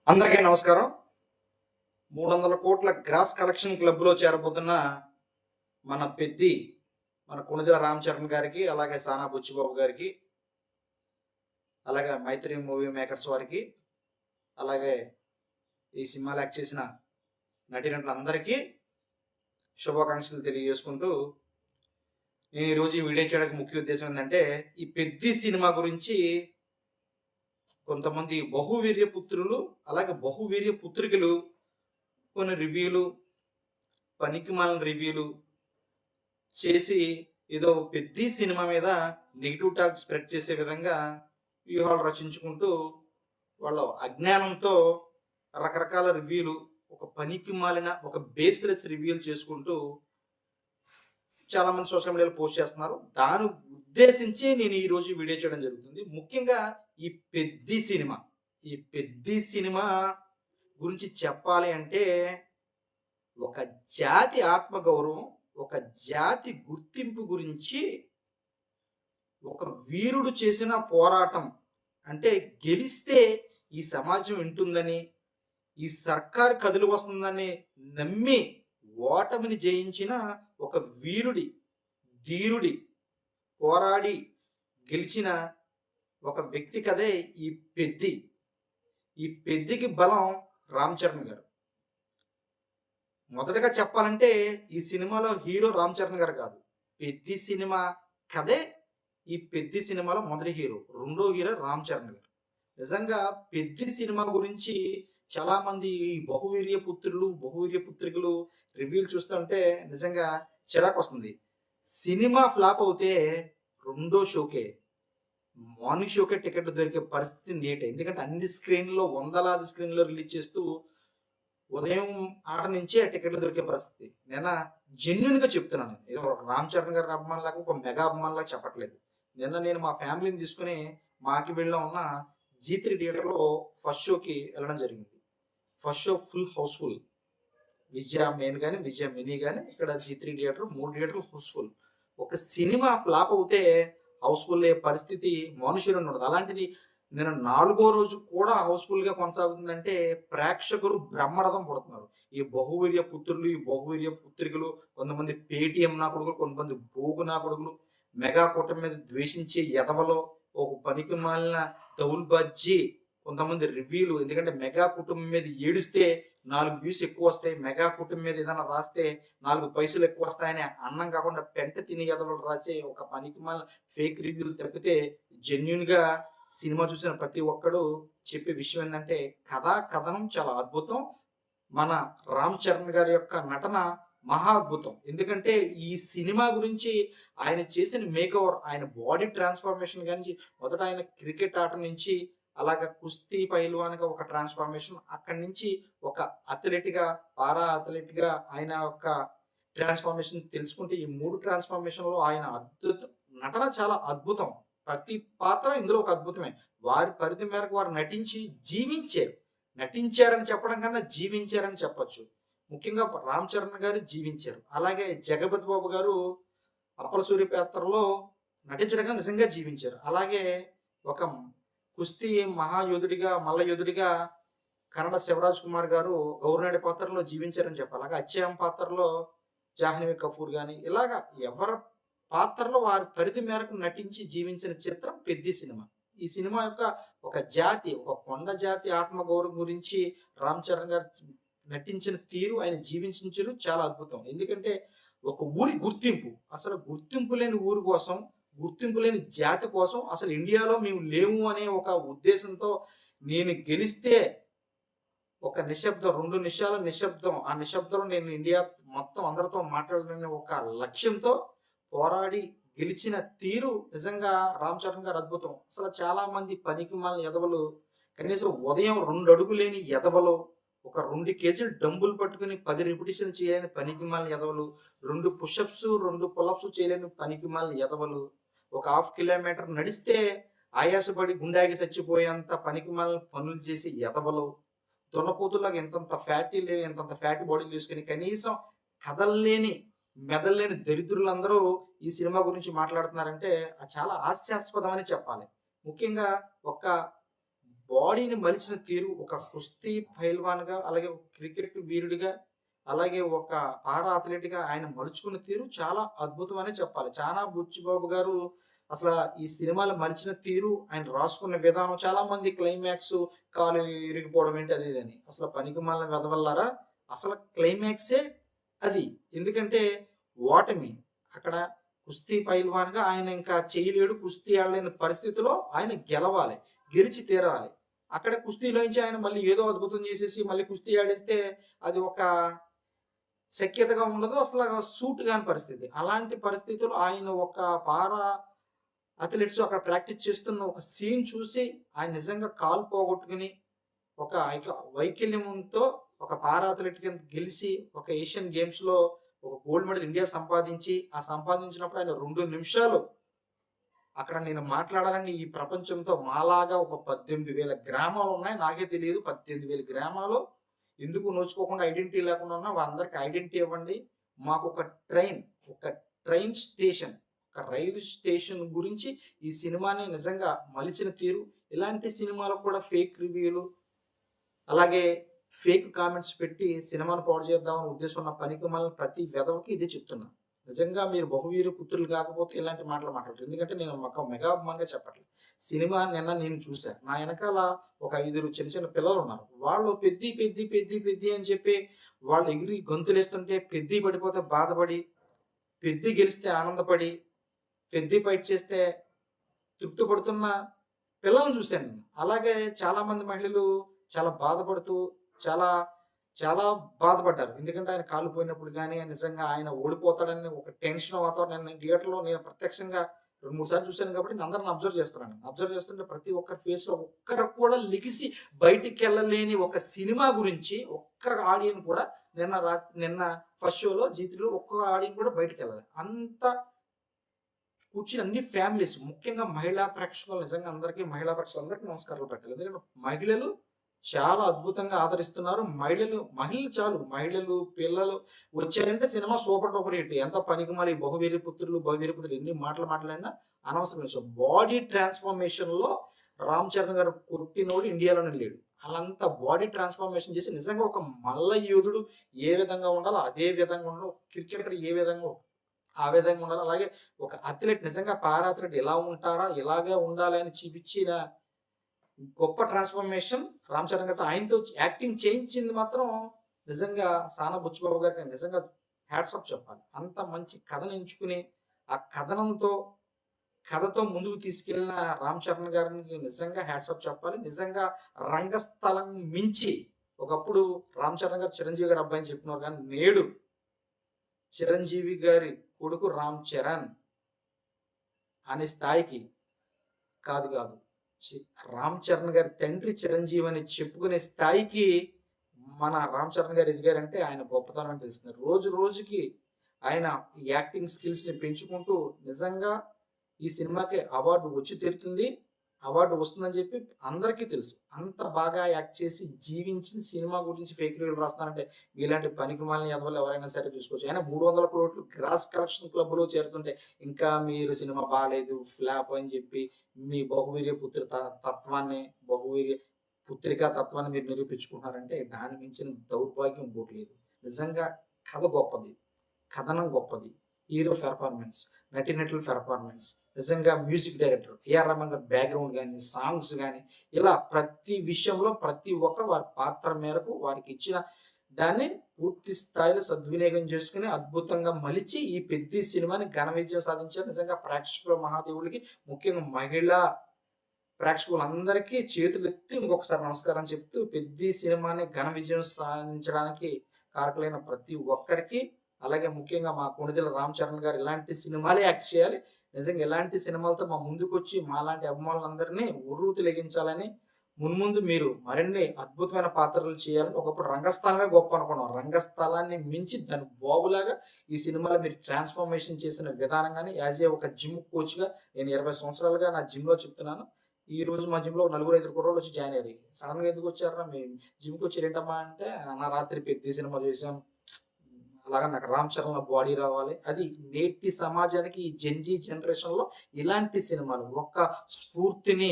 అందరికీ నమస్కారం. 300 కోట్ల గ్రాస్ కలెక్షన్ క్లబ్‌లో చేరబోతున్న మన పెద్ది, మన కొణిదెల రామ్ చరణ్ గారికి, అలాగే సానా బుచ్చిబాబు గారికి, అలాగే మైత్రి మూవీ మేకర్స్ వారికి, అలాగే ఈ సినిమాలో యాక్ట్ చేసిన నటీనటులందరికీ శుభాకాంక్షలు తెలియజేసుకుంటూ, నేను ఈరోజు ఈ వీడియో చేయడానికి ముఖ్య ఉద్దేశం ఏంటంటే, ఈ పెద్ది సినిమా గురించి కొంతమంది బహువీర్య పుత్రులు, అలాగే బహువీర్య పుత్రికలు కొన్ని రివ్యూలు, పనికిమాలిన రివ్యూలు చేసి ఏదో పెద్ద సినిమా మీద నెగిటివ్ టాక్ స్ప్రెడ్ చేసే విధంగా వ్యూహాలు రచించుకుంటూ వాళ్ళ అజ్ఞానంతో రకరకాల రివ్యూలు, ఒక పనికిమాలిన ఒక బేస్లెస్ రివ్యూలు చేసుకుంటూ చాలా మంది సోషల్ మీడియాలో పోస్ట్ చేస్తున్నారు. దాని ఉద్దేశించి నేను ఈ రోజు వీడియో చేయడం జరుగుతుంది. ముఖ్యంగా ఈ పెద్ద సినిమా గురించి చెప్పాలి అంటే, ఒక జాతి ఆత్మగౌరవం, ఒక జాతి గుర్తింపు గురించి ఒక వీరుడు చేసిన పోరాటం అంటే, గెలిస్తే ఈ సమాజం వింటుందని, ఈ సర్కారు కదిలి వస్తుందని నమ్మి ఓటమిని జయించిన ఒక వీరుడి, ధీరుడి, పోరాడి గెలిచిన ఒక వ్యక్తి కదే ఈ పెద్ది. ఈ పెద్దికి బలం రామ్ చరణ్ గారు. మొదటగా చెప్పాలంటే ఈ సినిమాలో హీరో రామ్ చరణ్ గారు కాదు. పెద్ది సినిమా కథే ఈ పెద్ది సినిమాలో మొదటి హీరో. రెండో హీరో రామ్ చరణ్ గారు. నిజంగా పెద్ది సినిమా గురించి చాలా మంది బహువీర్య పుత్రులు, బహువీర్య పుత్రికలు రివ్యూలు చూస్తుంటే నిజంగా చిరాకు వస్తుంది. సినిమా ఫ్లాప్ అవుతే రెండో షోకే, మార్నింగ్ షోకే టికెట్లు దొరికే పరిస్థితి నేటే. ఎందుకంటే అన్ని స్క్రీన్లో, వందలాది స్క్రీన్లో రిలీజ్ చేస్తూ ఉదయం ఆట నుంచే టికెట్లు దొరికే పరిస్థితి. నిన్న జెన్యున్ గా చెప్తున్నాను. ఏదో రామ్ చరణ్ గారి అభిమానులాగా, ఒక మెగా అభిమానులాగా చెప్పట్లేదు. నిన్న నేను మా ఫ్యామిలీని తీసుకుని మాకివీడులో ఉన్న G3 థియేటర్లో ఫస్ట్ షోకి వెళ్ళడం జరిగింది. First show full house full. Vijaya main కానీ, విజయ మినీ కానీ, ఇక్కడ G3 థియేటర్ 3 థియేటర్లు హౌస్ఫుల్. ఒక సినిమా ఫ్లాప్ అవుతే హౌస్ఫుల్ అయ్యే పరిస్థితి మనుషులు ఉండదు. అలాంటిది నేను 4వ రోజు కూడా హౌస్ఫుల్ గా కొనసాగుతుందంటే ప్రేక్షకులు బ్రహ్మరథం పడుతున్నారు. ఈ బహువీర్య పుత్రులు, ఈ బహువీర్య పుత్రికలు, కొంతమంది పేటీఎం నా కొడుకులు, కొంతమంది బోగు నా కొడుకులు, మెగా కూటమి మీద ద్వేషించే ఎదవలో, ఒక పనికి మాలిన దౌల్బజ్జి, కొంతమంది రివ్యూలు. ఎందుకంటే మెగా కుటుంబం మీద ఏడిస్తే 4 వ్యూస్ ఎక్కువ వస్తాయి, మెగా కుటుంబం మీద ఏదైనా రాస్తే 4 పైసలు ఎక్కువ వస్తాయని అన్నం కాకుండా పెంట తిని ఎదవలు రాసే ఒక పనికి మాలిన ఫేక్ రివ్యూలు తప్పితే జెన్యున్ గా సినిమా చూసిన ప్రతి ఒక్కడు చెప్పే విషయం ఏంటంటే, కథనం చాలా అద్భుతం. మన రామ్ చరణ్ గారి యొక్క నటన మహా అద్భుతం. ఎందుకంటే ఈ సినిమా గురించి ఆయన చేసిన మేకఓవర్, ఆయన బాడీ ట్రాన్స్ఫర్మేషన్ కానీ, మొదట ఆయన క్రికెట్ ఆట నుంచి అలాగ కుస్తీ పైల్వాన్‌గా ఒక ట్రాన్స్ఫర్మేషన్, అక్కడి నుంచి ఒక అథ్లెట్‌గా, పారా అథ్లెట్‌గా ఆయన యొక్క ట్రాన్స్ఫర్మేషన్ తెలుసుకుంటే, ఈ 3 ట్రాన్స్ఫర్మేషన్‌లో ఆయన నటన చాలా అద్భుతం. ప్రతి పాత్ర ఇందులో ఒక అద్భుతమే. వారి పరిధి మేరకు వారు నటించి జీవించారు. నటించారని చెప్పడం కన్నా జీవించారని చెప్పొచ్చు. ముఖ్యంగా రామ్ చరణ్ గారు జీవించారు. అలాగే జగపతి బాబు గారు అప్పల సూర్య పాత్రలో నటించడంగా నిజంగా జీవించారు. అలాగే ఒక కుస్తీ మహాయోధుడిగా, మల్ల యోధుడిగా కన్నడ శివరాజ్ కుమార్ గారు గౌరనడి పాత్రలో జీవించారని చెప్పాలి. అలాగే అచ్చయ్యం పాత్రలో జాహ్నవి కపూర్ గాని, ఇలాగ ఎవరి పాత్రలో వారి పరిధి మేరకు నటించి జీవించిన చిత్రం పెద్ది సినిమా. ఈ సినిమా యొక్క ఒక జాతి, ఒక కొండ జాతి ఆత్మగౌరవం గురించి రామ్ చరణ్ గారు నటించిన తీరు, ఆయన జీవించిన తీరు చాలా అద్భుతం. ఎందుకంటే ఒక ఊరి గుర్తింపు, అసలు గుర్తింపు లేని ఊరి కోసం, గుర్తింపు లేని జాతి కోసం అసలు ఇండియాలో మేము లేము అనే ఒక ఉద్దేశంతో, నేను గెలిస్తే ఒక నిశ్శబ్దం, 2 నిమిషాల నిశ్శబ్దం, ఆ నిశ్శబ్దంలో నేను ఇండియా మొత్తం అందరితో మాట్లాడాలనే ఒక లక్ష్యంతో పోరాడి గెలిచిన తీరు నిజంగా రామ్ చరణ్ గారు అద్భుతం. అసలు చాలా మంది పనికిమాలిన ఎదవలు, కనీసం ఉదయం 2 అడుగులు లేని ఎదవలు, ఒక 2 కేజీలు డంబులు పట్టుకుని 10 రిపిటిషన్ చేయలేని పనికిమాలిన ఎదవలు, 2 పుషప్స్, 2 పులప్స్ చేయలేని పనికిమాలిన ఎదవలు, ఒక 1/2 కిలోమీటర్ నడిస్తే ఆయాసపడి గుండాగి చచ్చిపోయేంత పనికిమాలిన పనులు చేసి ఎదవలు, దున్నపోతులాగా ఇంతంత ఫ్యాటీ బాడీలు తీసుకొని కనీసం కదల్లేని, మెదల్లేని దరిద్రులందరూ ఈ సినిమా గురించి మాట్లాడుతున్నారంటే అది చాలా హాస్యాస్పదం అని చెప్పాలి. ముఖ్యంగా ఒక బాడీని మలిచిన తీరు, ఒక కుస్తీ పైల్వాన్‌గా, అలాగే ఒక క్రికెట్ వీరుడిగా, అలాగే ఒక పారా అథ్లెట్‌గా ఆయన మలుచుకున్న తీరు చాలా అద్భుతమనే చెప్పాలి. చానా బుచ్చిబాబు గారు అసల ఈ సినిమాలో మలిచిన తీరు, ఆయన రాసుకున్న విధానం, చాలామంది క్లైమాక్స్ కాలు ఇరిగిపోవడం ఏంటి అది ఇది అని. అసలు పనికిమాలిన వెధవల్లారా! అసలు క్లైమాక్సే అది. ఎందుకంటే ఓటమి. అక్కడ కుస్తీ పైల్వాన్‌గా ఆయన ఇంకా చేయలేడు. కుస్తీ ఆడలేని పరిస్థితిలో ఆయన గెలవాలి. గెలిచి తీరాలి. అక్కడ కుస్తీలోంచి ఆయన మళ్ళీ ఏదో అద్భుతం చేసేసి మళ్ళీ కుస్తీ ఆడేస్తే అది ఒక శక్యతగా ఉండదు. అసల సూట్ కాని పరిస్థితి. అలాంటి పరిస్థితుల్లో ఆయన ఒక పారా అథ్లెట్స్ అక్కడ ప్రాక్టీస్ చేస్తున్న ఒక సీన్ చూసి ఆయన నిజంగా కాలు పోగొట్టుకుని ఒక వైకల్యంతో ఒక పారా అథ్లెట్ కింద గెలిచి ఒక ఏషియన్ గేమ్స్‌లో ఒక గోల్డ్ మెడల్ ఇండియా సంపాదించి, ఆ సంపాదించినప్పుడు ఆయన 2 నిమిషాలు అక్కడ నేను మాట్లాడాలని ఈ ప్రపంచంతో మాలాగా ఒక 18,000 గ్రామాలున్నాయి. నాకే తెలియదు 18,000 గ్రామాలు ఎందుకు నోచుకోకుండా ఐడెంటిటీ లేకుండా ఉన్నా వాళ్ళందరికీ ఐడెంటిటీ ఇవ్వండి. మాకొక ట్రైన్, ఒక ట్రైన్ స్టేషన్, ఒక రైలు స్టేషన్ గురించి ఈ సినిమాని నిజంగా మలిచిన తీరు, ఇలాంటి సినిమాలకు కూడా ఫేక్ రివ్యూలు, అలాగే ఫేక్ కామెంట్స్ పెట్టి సినిమాను పాడు చేద్దామనే ఉద్దేశం ఉన్న పనికిమాలిన ప్రతి వెధవకి ఇదే చెప్తున్నా. నిజంగా మీరు బహువీర పుత్రులు కాకపోతే ఇలాంటి మాటలు మాట్లాడరు. ఎందుకంటే నేను ఒక మెగా అభిమానిగా చెప్పట్లేదు. సినిమా నిన్న నేను చూసా. నా ఎనకాల ఒక 5 చిన్న చిన్న పిల్లలున్నారు. వాళ్ళు పెద్ది, పెద్ది, పెద్ది, పెద్ది అని చెప్పి వాళ్ళు ఎగిరి గొంతులేస్తుంటే పెద్ది పడిపోతే బాధపడి, పెద్ది గెలిస్తే ఆనందపడి, పెద్ది ఫైట్ చేస్తే తృప్తి పడుతున్న పిల్లల్ని చూశాను నేను. అలాగే చాలామంది మహిళలు చాలా బాధపడుతూ చాలా, చాలా బాధపడ్డారు. ఎందుకంటే ఆయన కాళ్ళు పోయినప్పుడు గాని, నిజంగా ఆయన ఓడిపోతాడని ఒక టెన్షన్ వాతావరణం నేను థియేటర్‌లో నేను ప్రత్యక్షంగా 2, 3 సార్లు చూసాను కాబట్టి నేను అందరిని అబ్జర్వ్ చేస్తున్నాను. అబ్జర్వ్ చేస్తుంటే ప్రతి ఒక్కరి ఫేస్‌లో ఒక్కరు కూడా లెగిసి బయటికెళ్ళలేని ఒక సినిమా గురించి ఒక్క ఆడియన్ కూడా నిన్న ఫస్ట్ షోలో జీ3లో ఒక్క ఆడియన్ కూడా బయటికెళ్ళలేదు. అంత కూర్చుని అన్ని ఫ్యామిలీస్, ముఖ్యంగా మహిళా ప్రేక్షకులు, నిజంగా అందరికీ మహిళా ప్రేక్షకులందరికీ నమస్కారాలు పెట్టాలి. ఎందుకంటే మహిళలు చాలా అద్భుతంగా ఆదరిస్తున్నారు. మహిళలు చాలు, మహిళలు, పిల్లలు వచ్చారంటే సినిమా సూపర్ డూపర్ హిట్. ఎంత పనికిమాలి బహువీర పుత్రులు ఎన్ని మాటలు మాట్లాడినా అనవసరం విషయం. బాడీ ట్రాన్స్‌ఫర్మేషన్‌లో రామ్ చరణ్ గారు కొట్టినోడు ఇండియాలోనే లేడు. ఆళ్ళంత బాడీ ట్రాన్స్‌ఫర్మేషన్ చేసి నిజంగా ఒక మల్ల యోధుడు ఏ విధంగా ఉండాలో అదే విధంగా ఉండాలి. క్రికెటర్ ఏ విధంగా ఆ విధంగా ఉండాలి. అలాగే ఒక అథ్లెట్ నిజంగా పారా అథ్లెట్ ఎలా ఉంటారా, ఇలాగే ఉండాలి అని చూపించిన గొప్ప ట్రాన్స్‌ఫర్మేషన్ రామ్ చరణ్ గారితో. ఆయనతో యాక్టింగ్ చేయించింది మాత్రం నిజంగా సానా బుచ్చిబాబు గారికి నిజంగా హ్యాట్స్ ఆఫ్ చెప్పాలి. అంత మంచి కథను ఎంచుకుని, ఆ కథతో ముందుకు తీసుకెళ్ళిన రామ్ చరణ్ గారికి నిజంగా హ్యాట్స్ ఆఫ్ చెప్పాలి. నిజంగా రంగస్థలం మించి ఒకప్పుడు రామ్ చరణ్ గారు చిరంజీవి గారి అబ్బాయి అని చెప్పినారు కానీ, నేడు చిరంజీవి గారి కొడుకు రామ్ చరణ్ అనే స్థాయికి కాదు. చి రామ్ చరణ్ గారి తండ్రి చిరంజీవి అని చెప్పుకునే స్థాయికి మన రామ్ చరణ్ గారు ఎదిగారంటే ఆయన గొప్పతనం అని తెలుస్తుంది. రోజు రోజుకి ఆయన యాక్టింగ్ స్కిల్స్‌ని పెంచుకుంటూ నిజంగా ఈ సినిమాకి అవార్డు వచ్చి తీరుతుంది. అవార్డు వస్తుందని చెప్పి అందరికీ తెలుసు. అంత బాగా యాక్ట్ చేసి జీవించిన సినిమా గురించి ఫేక్ రివ్యూలు రాస్తున్నారంటే ఇలాంటి పనికిమాలిన ఎదవలు ఎవరైనా సరే చూసుకోవచ్చు. అయినా 300 కోట్లు గ్రాస్ కలెక్షన్ క్లబ్‌లో చేరుతుంటే ఇంకా మీరు సినిమా బాలేదు, ఫ్లాప్ అని చెప్పి మీ బహువీర్య తత్వాన్ని, బహువీర్య పుత్రికా తత్వాన్ని మీరు నిరూపించుకుంటున్నారంటే దాని మించిన దౌర్భాగ్యం ఇంకోటి లేదు. నిజంగా కథ గొప్పది. కథనం గొప్పది. హీరో పెర్ఫార్మన్స్, నటీనటుల పెర్ఫార్మన్స్, నిజంగా మ్యూజిక్ డైరెక్టర్ ఏఆర్ రెహమాన్ గారి బ్యాక్‌గ్రౌండ్ గాని, సాంగ్స్ గాని, ఇలా ప్రతి విషయంలో ప్రతి ఒక్కరు వారి పాత్ర మేరకు వారికి ఇచ్చిన దాన్ని పూర్తి స్థాయిలో సద్వినియోగం చేసుకొని అద్భుతంగా మలిచి ఈ 'పెద్ది' సినిమాని ఘన విజయం సాధించారు. నిజంగా ప్రేక్షకుల మహాదేవుడికి, ముఖ్యంగా మహిళా ప్రేక్షకులందరికీ చేతులెత్తి ఇంకొకసారి నమస్కారం చెప్తూ 'పెద్ది' సినిమాని ఘన విజయం సాధించడానికి కారకులైన ప్రతి ఒక్కరికి, అలాగే ముఖ్యంగా మా కొణిదెల రామ్ చరణ్ గారు ఇలాంటి సినిమాలే యాక్ట్ చేయాలి. నిజంగా ఇలాంటి సినిమాలతో మా ముందుకొచ్చి మాలాంటి అభిమానులందరినీ ఉర్రూతలెగించాలని, మున్ముందు మీరు మరిన్ని అద్భుతమైన పాత్రలు చేయాలని, ఒకప్పుడు రంగస్థలమే గొప్ప అనుకున్నాం. రంగస్థలాన్ని మించి దాని బాబులాగా ఈ సినిమాలో మీరు ట్రాన్స్‌ఫర్మేషన్ చేసిన విధానం గాని, యాస్ ఏ ఒక జిమ్ కోచ్‌గా నేను 20 సంవత్సరాలుగా నా జిమ్‌లో చెప్తున్నాను. ఈ రోజు మా జిమ్‌లో నలుగురు, 5 కుర్రోళ్ళు వచ్చి జాయిన్ అయ్యారు. సడెన్‌గా ఎందుకొచ్చారురా జిమ్‌కొచ్చారేంటమ్మా అంటే, అన్న రాత్రి 'పెద్ది' సినిమా చూసాం. అలాగా నాకు రామ్ చరణ్ బాడీ రావాలి. అది నేటి సమాజానికి ఈ జెన్‌జీ జనరేషన్‌లో ఇలాంటి సినిమాలు ఒక స్ఫూర్తిని,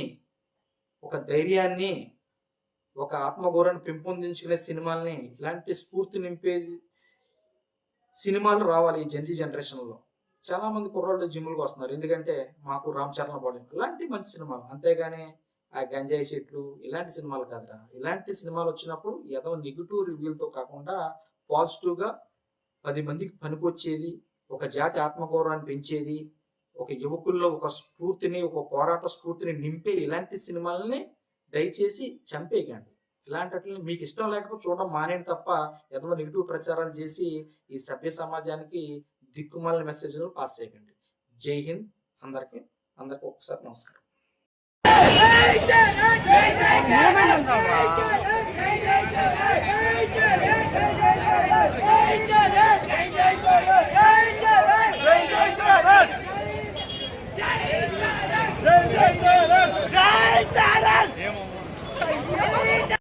ఒక ధైర్యాన్ని, ఒక ఆత్మగౌరవాన్ని పెంపొందించుకునే సినిమాల్ని, ఇలాంటి స్ఫూర్తి నింపేది సినిమాలు రావాలి ఈ జెన్‌జీ జనరేషన్‌లో. చాలా మంది కుర్రోళ్ళు జిమ్‌లకి వస్తున్నారు. ఎందుకంటే మాకు 'రామ్ చరణ్' బాడీ ఇలాంటి మంచి సినిమాలు. అంతేగాని ఆ గంజాయి చెట్లు ఇలాంటి సినిమాలు కాదురా. ఇలాంటి సినిమాలొచ్చినప్పుడు ఏదో నెగెటివ్ రివ్యూలతో కాకుండా పాజిటివ్‌గా 10 మందికి పనికొచ్చేది, ఒక జాతి ఆత్మగౌరవాన్ని పెంచేది, ఒక యువకుల్లో ఒక స్ఫూర్తిని, ఒక పోరాట స్ఫూర్తిని నింపే ఇలాంటి సినిమాలని దయచేసి చంపేయకండి. ఇలాంటాటిలిని మీకిష్టం లేకపోతే చూడడం మానేయండి తప్ప, ఏదో నెగెటివ్ ప్రచారాలు చేసి ఈ సభ్య సమాజానికి దిక్కుమాలిన మెసేజ్‌లు పాస్ చేయకండి. జై హింద్ అందరికి. అందరికి ఒక్కసారి నమస్కారం.